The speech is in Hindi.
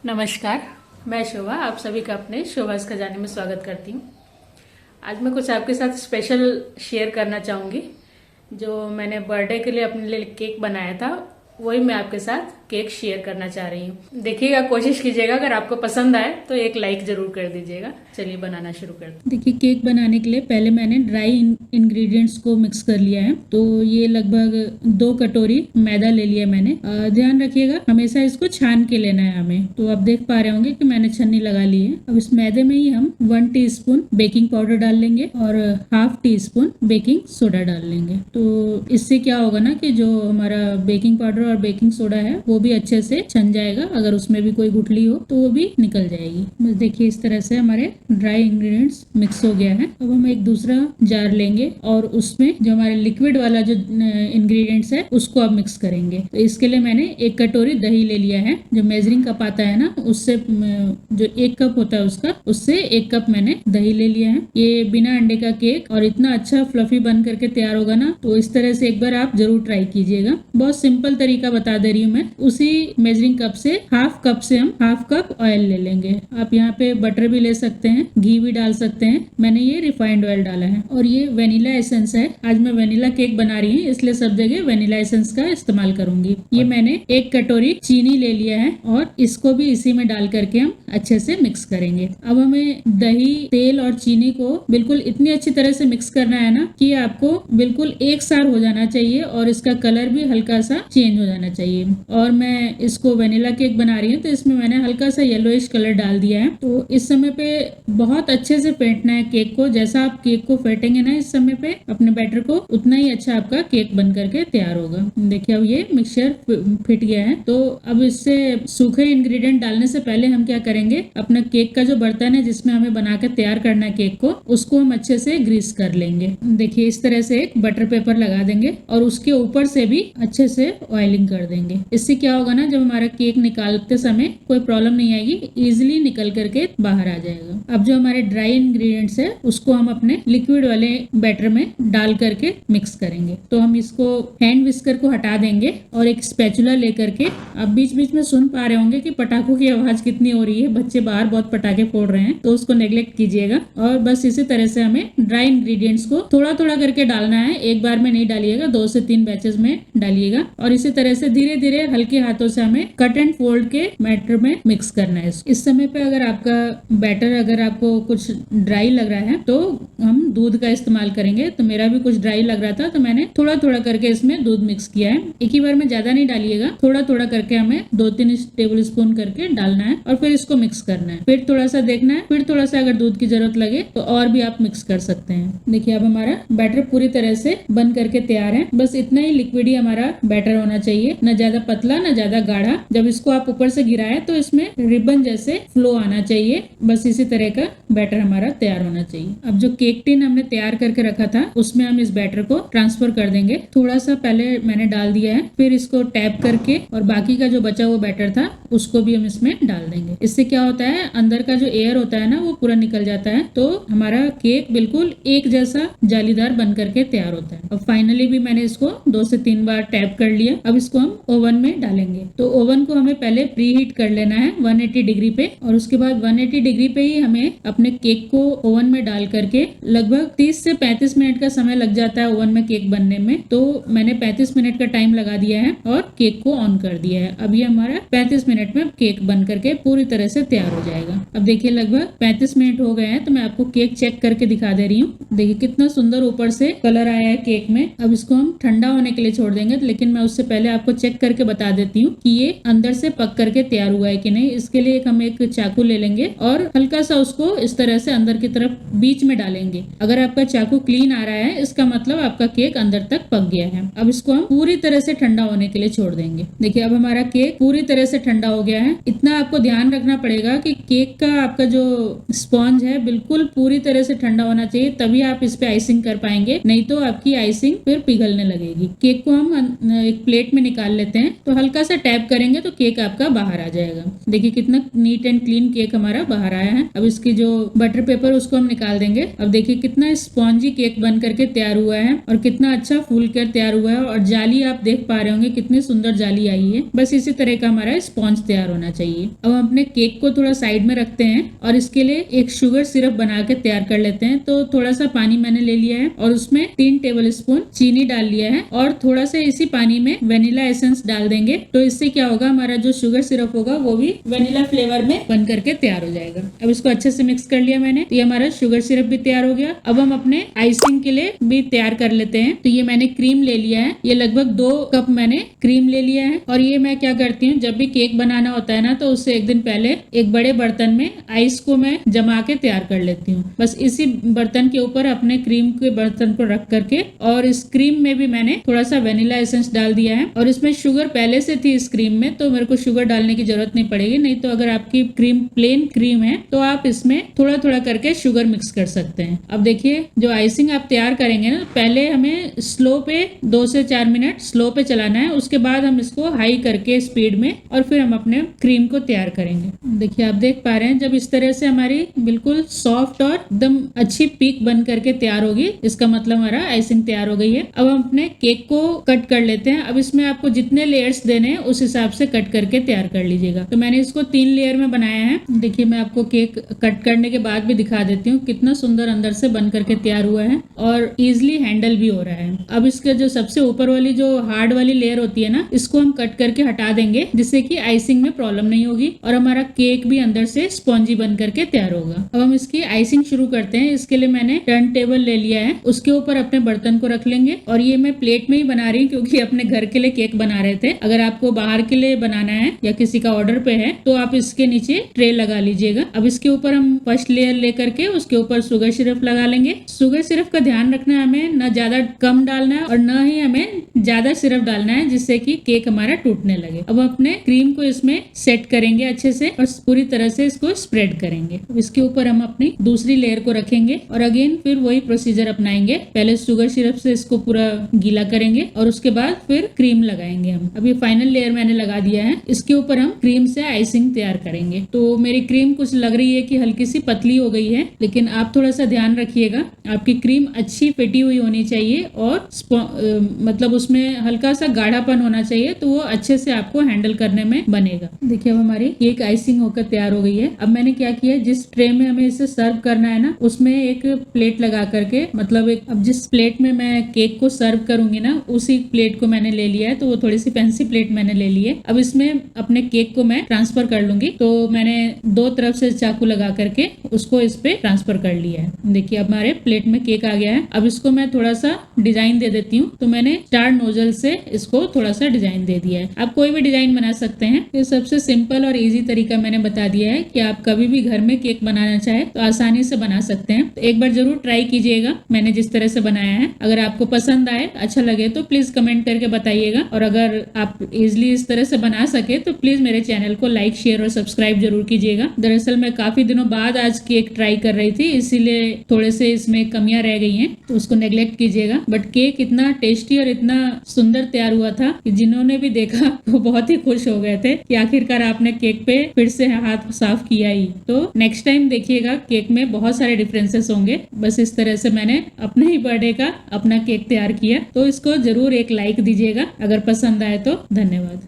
नमस्कार, मैं शोभा आप सभी का अपने शोभास खजाने में स्वागत करती हूँ। आज मैं कुछ आपके साथ स्पेशल शेयर करना चाहूँगी। जो मैंने बर्थडे के लिए अपने लिए केक बनाया था वही मैं आपके साथ केक शेयर करना चाह रही हूँ। देखिएगा, कोशिश कीजिएगा, अगर आपको पसंद आए तो एक लाइक जरूर कर दीजिएगा। चलिए बनाना शुरू करते हैं। देखिए, केक बनाने के लिए पहले मैंने ड्राई इंग्रेडिएंट्स को मिक्स कर लिया है। तो ये लगभग 2 कटोरी मैदा ले लिया मैंने। ध्यान रखिएगा, हमेशा इसको छान के लेना है हमें। तो आप देख पा रहे होंगे कि मैंने छन्नी लगा ली है। अब इस मैदे में ही हम 1 टीस्पून बेकिंग पाउडर डाल लेंगे और हाफ टीस्पून बेकिंग सोडा डाल लेंगे। तो इससे क्या होगा ना कि जो हमारा बेकिंग पाउडर और बेकिंग सोडा है वो भी अच्छे से छन जाएगा। अगर उसमें भी कोई गुठली हो तो वो भी निकल जाएगी। बस देखिए, इस तरह से हमारे ड्राई इंग्रेडिएंट्स मिक्स हो गया है। अब हम एक दूसरा जार लेंगे और उसमें जो हमारे लिक्विड वाला जो इंग्रेडिएंट्स है उसको अब मिक्स करेंगे। तो इसके लिए मैंने 1 कटोरी दही ले लिया है। जो मेजरिंग कप आता है ना, उससे जो 1 कप होता है उससे 1 कप मैंने दही ले लिया है। ये बिना अंडे का केक और इतना अच्छा फ्लफी बन करके तैयार होगा ना, तो इस तरह से एक बार आप जरूर ट्राई कीजिएगा। बहुत सिंपल तरीका बता दे रही हूँ मैं। उसी मेजरिंग कप से हाफ कप से हम हाफ कप ऑयल ले लेंगे। आप यहाँ पे बटर भी ले सकते हैं, घी भी डाल सकते हैं। मैंने ये रिफाइंड ऑयल डाला है और ये वेनिला एसेंस है। आज मैं वेनिला केक बना रही हूँ, इसलिए सब जगह वेनिला एसेंस का इस्तेमाल करूंगी। ये मैंने 1 कटोरी चीनी ले लिया है और इसको भी इसी में डाल करके हम अच्छे से मिक्स करेंगे। अब हमें दही, तेल और चीनी को बिल्कुल इतनी अच्छी तरह से मिक्स करना है ना कि आपको बिल्कुल एक साथ हो जाना चाहिए और इसका कलर भी हल्का सा चेंज हो जाना चाहिए। और मैं इसको वेनिला केक बना रही हूँ तो इसमें मैंने हल्का सा येलोइश कलर डाल दिया है। तो इस समय पे बहुत अच्छे से फेंटना है केक को। जैसा आप केक को फेंटेंगे ना इस समय पे अपने बैटर को, उतना ही अच्छा आपका केक बन करके तैयार होगा। देखिए, अब ये मिक्सचर फिट गया है। तो अब इससे सूखे इंग्रेडिएंट डालने से पहले हम क्या करेंगे, अपना केक का जो बर्तन है जिसमें हमें बनाकर तैयार करना है केक को, उसको हम अच्छे से ग्रीस कर लेंगे। देखिए, इस तरह से एक बटर पेपर लगा देंगे और उसके ऊपर से भी अच्छे से ऑयलिंग कर देंगे। इससे क्या होगा ना, जब हमारा केक निकालते समय कोई प्रॉब्लम नहीं आएगी, इजिली निकल करके बाहर आ जाएगा। अब जो हमारे ड्राई इंग्रेडिएंट्स है उसको हम अपने लिक्विड वाले बैटर में डाल करके मिक्स करेंगे। तो हम इसको हैंड विस्कर को हटा देंगे और एक स्पैचुला लेकर के, आप बीच बीच में सुन पा रहे होंगे कि पटाखों की आवाज कितनी हो रही है। बच्चे बाहर बहुत पटाखे फोड़ रहे हैं, तो उसको नेग्लेक्ट कीजिएगा। और बस इसी तरह से हमें ड्राई इंग्रेडिएंट्स को थोड़ा थोड़ा करके डालना है, एक बार में नहीं डालिएगा, 2 से 3 बैचेस में डालिएगा। और इसी तरह से धीरे धीरे हल्के हाथों से हमें कट एंड फोल्ड के बैटर में मिक्स करना है। इस समय पे अगर आपका बैटर, अगर आपको कुछ ड्राई लग रहा है तो हम दूध का इस्तेमाल करेंगे। तो मेरा भी कुछ ड्राई लग रहा था तो मैंने थोड़ा थोड़ा करके इसमें दूध मिक्स किया है। एक ही बार में ज्यादा नहीं डालिएगा, थोड़ा थोड़ा करके हमें 2-3 टेबल स्पून करके डालना है और फिर इसको मिक्स करना है। फिर थोड़ा सा देखना है, फिर थोड़ा सा अगर दूध की जरूरत लगे तो और भी आप मिक्स कर सकते हैं। देखिए, अब हमारा बैटर पूरी तरह से बन करके तैयार है। बस इतना ही लिक्विड ही हमारा बैटर होना चाहिए, न ज्यादा पतला न ज्यादा गाढ़ा। जब इसको आप ऊपर से गिराए तो इसमें रिबन जैसे फ्लो आना चाहिए। बस इसी तरह का बैटर हमारा तैयार होना चाहिए। अब जो केक टिन हमने तैयार करके रखा था उसमें हम इस बैटर को ट्रांसफर कर देंगे। थोड़ा सा पहले मैंने डाल दिया है, फिर इसको टैप करके और बाकी का जो बचा हुआ बैटर था उसको भी हम इसमें डाल देंगे। इससे क्या होता है, अंदर का जो एयर होता है ना वो पूरा निकल जाता है। तो हमारा केक बिल्कुल एक जैसा जालीदार बन करके तैयार होता है। अब फाइनली भी मैंने इसको 2 से 3 बार टैप कर लिया। अब इसको हम ओवन में डालेंगे। तो ओवन को हमें पहले प्री हीट कर लेना है 180 डिग्री पे, और उसके बाद 180 डिग्री पे ही हमें अपने केक को ओवन में डाल करके लगभग 30 से 35 मिनट का समय लग जाता है ओवन में केक बनने में। तो मैंने 35 मिनट का टाइम लगा दिया है और केक को ऑन कर दिया है। अब ये हमारा 35 मिनट में केक बन करके पूरी तरह से तैयार हो जाएगा। अब देखिए, लगभग 35 मिनट हो गए हैं। तो मैं आपको केक चेक करके दिखा दे रही हूँ। देखिए कितना सुंदर ऊपर से कलर आया है केक में। अब इसको हम ठंडा होने के लिए छोड़ देंगे, लेकिन मैं उससे पहले आपको चेक करके बता देती हूँ कि ये अंदर से पक करके तैयार हुआ है कि नहीं। इसके लिए हम एक चाकू ले लेंगे और हल्का सा उसको इस तरह से अंदर की तरफ बीच में डालेंगे। अगर आपका चाकू क्लीन आ रहा है इसका मतलब आपका केक अंदर तक पक गया है। अब इसको हम पूरी तरह से ठंडा होने के लिए छोड़ देंगे। देखिए, अब हमारा केक पूरी तरह से ठंडा हो गया है। इतना आपको ध्यान रखना पड़ेगा कि केक का आपका जो स्पॉन्ज है बिल्कुल पूरी तरह से ठंडा होना चाहिए, तभी आप इस पे आइसिंग कर पाएंगे, नहीं तो आपकी आइसिंग फिर पिघलने लगेगी। केक को हम एक प्लेट में निकाल लेते हैं। तो हल्का सा टैप करेंगे तो केक आपका बाहर आ जाएगा। देखिए कितना नीट एंड क्लीन केक हमारा बाहर आया है। अब इसकी जो बटर पेपर उसको हम निकाल देंगे। अब देखिए कितना स्पॉन्जी केक बन करके तैयार हुआ है और कितना अच्छा फूल कर तैयार हुआ है, और जाली आप देख पा रहे होंगे कितनी सुंदर जाली आई है। बस इसी तरह का हमारा स्पॉन्ज तैयार होना चाहिए। अब हम अपने केक को थोड़ा साइड में रखते हैं और इसके लिए एक शुगर सिरप बना के तैयार कर लेते हैं। तो थोड़ा सा पानी मैंने ले लिया है और उसमें 3 टेबल स्पून चीनी डाल लिया है और थोड़ा सा इसी पानी में वेनिला एसेंस डाल देंगे। तो इससे क्या होगा, हमारा जो शुगर सिरप होगा वो भी वेनिला फ्लेवर में बन करके तैयार हो जाएगा। अब इसको अच्छे से मिक्स कर लिया मैंने, तो ये हमारा शुगर सिरप भी तैयार हो गया। अब हम अपने आइसिंग के लिए भी तैयार कर लेते हैं। तो ये मैंने क्रीम ले लिया है, ये लगभग 2 कप मैंने क्रीम ले लिया है। और ये मैं क्या करती हूँ, जब भी केक बनाना होता है ना, तो उससे एक दिन पहले एक बड़े बर्तन में आइस को मैं जमा के तैयार कर लेती हूँ। बस इसी बर्तन के ऊपर अपने क्रीम के बर्तन को रख करके, और इस क्रीम में भी मैंने थोड़ा सा वेनिला एसेंस डाल दिया है। और इसमें शुगर पहले से थी इस क्रीम में, तो मेरे को शुगर डालने की जरूरत नहीं पड़ेगी। नहीं तो अगर आपकी क्रीम प्लेन क्रीम है तो आप इसमें थोड़ा थोड़ा करके शुगर मिक्स कर सकते हैं। अब देखिए जो आइसिंग आप तैयार करेंगे ना, पहले हमें स्लो पे 2 से 4 मिनट स्लो पे चलाना है, उसके बाद हम इसको हाई करके स्पीड में, और फिर हम अपने क्रीम को तैयार करेंगे। देखिए आप देख पा रहे हैं, जब इस तरह से हमारी बिल्कुल सॉफ्ट और एकदम अच्छी पीक बन करके तैयार होगी, इसका मतलब हमारा आइसिंग तैयार हो गई है। अब हम अपने केक को कट कर लेते हैं। अब इसमें आपको जितने लेयर्स देने हैं उस हिसाब से कट करके तैयार कर लीजिएगा। तो मैंने इसको 3 लेयर में बनाया है। देखिए मैं आपको केक कट करने के बाद भी दिखा देती हूँ, कितना सुंदर अंदर से बन करके तैयार हुआ है और इजिली हैंडल भी हो रहा है। अब इसके जो सबसे ऊपर वाली जो हार्ड वाली लेयर होती है ना, इसको हम कट करके हटा देंगे, जिससे कि आइसिंग में प्रॉब्लम नहीं होगी और हमारा केक भी अंदर से स्पॉन्जी बन करके तैयार होगा। अब हम इसकी आइसिंग शुरू करते हैं। इसके लिए मैंने टर्न टेबल ले लिया है, उसके ऊपर अपने बर्तन को रख लेंगे। और ये मैं प्लेट में ही बना रही हूँ क्योंकि अपने घर के लिए केक बना रहे थे। अगर आपको बाहर के लिए बनाना है या किसी का ऑर्डर पे है तो आप इसके नीचे ट्रे लगा लीजिएगा। अब इसके ऊपर हम फर्स्ट लेयर लेकर के उसके ऊपर शुगर सिरप लगा लेंगे। शुगर सिरप का ध्यान रखना है, हमें न ज्यादा कम डालना है और न ही हमें ज्यादा सिरप डालना है, जिससे कि केक हमारा टूटने लगे। अब अपने क्रीम को इसमें सेट करेंगे अच्छे से और पूरी तरह से इसको स्प्रेड करेंगे। इसके ऊपर हम अपनी दूसरी लेयर को रखेंगे और अगेन फिर वही प्रोसीजर अपनाएंगे। पहले शुगर सिरप से इसको पूरा गीला करेंगे और उसके बाद फिर क्रीम लगाएंगे हम। अभी फाइनल लेयर मैंने लगा दिया है, इसके ऊपर हम क्रीम से आइसिंग तैयार करेंगे। तो मेरी क्रीम कुछ लग रही है कि हल्की सी पतली हो गई है, लेकिन आप थोड़ा सा ध्यान रखिएगा, आपकी क्रीम अच्छी फिटी हुई होनी चाहिए और मतलब उसमें हल्का सा गाढ़ापन होना चाहिए, तो वो अच्छे से आपको हैंडल करने में बनेगा। देखिए अब हमारी केक आइसिंग होकर तैयार हो गई है। अब मैंने क्या किया, जिस ट्रे में हमें इसे सर्व करना है ना, उसमें एक प्लेट लगा करके, मतलब अब जिस प्लेट में मैं केक को सर्व करूंगी ना, उसी प्लेट को मैंने ले लिया है। तो वो थोड़ी सी फैंसी प्लेट मैंने ले ली है। अब इसमें अपने केक को मैं ट्रांसफर कर लूंगी। तो मैंने 2 तरफ से चाकू लगा करके उसको इस पे ट्रांसफर कर लिया है। देखिए अब हमारे प्लेट में केक आ गया है। अब इसको मैं थोड़ा सा डिजाइन दे देती हूँ। तो मैंने स्टार नोजल से इसको थोड़ा सा डिजाइन दे दिया है। आप कोई भी डिजाइन बना सकते हैं। ये सबसे सिंपल और इजी तरीका मैंने बता दिया है कि आप कभी भी घर में केक बनाना चाहे तो आसानी से बना सकते हैं। तो एक बार जरूर ट्राई कीजिएगा मैंने जिस तरह से बनाया है। अगर आपको पसंद आए, अच्छा लगे तो प्लीज कमेंट करके बताइएगा। और अगर आप इजिली इस तरह से बना सके तो प्लीज मेरे चैनल को लाइक, शेयर और सब्सक्राइब जरूर कीजिएगा। दरअसल मैं काफी दिनों बाद आज केक ट्राई कर रही थी, इसीलिए थोड़े से इसमें कमियां रह गई हैं, तो उसको नेग्लेक्ट कीजिएगा। बट केक इतना टेस्टी और इतना सुंदर तैयार हुआ था कि जिन्होंने भी देखा वो बहुत ही खुश हो गए थे कि आखिरकार आपने केक पे फिर से हाथ साफ किया ही। तो नेक्स्ट टाइम देखिएगा केक में बहुत सारे डिफरेंसेस होंगे। बस इस तरह से मैंने अपने ही बर्थडे का अपना केक तैयार किया। तो इसको जरूर एक लाइक दीजिएगा अगर पसंद आए तो। धन्यवाद।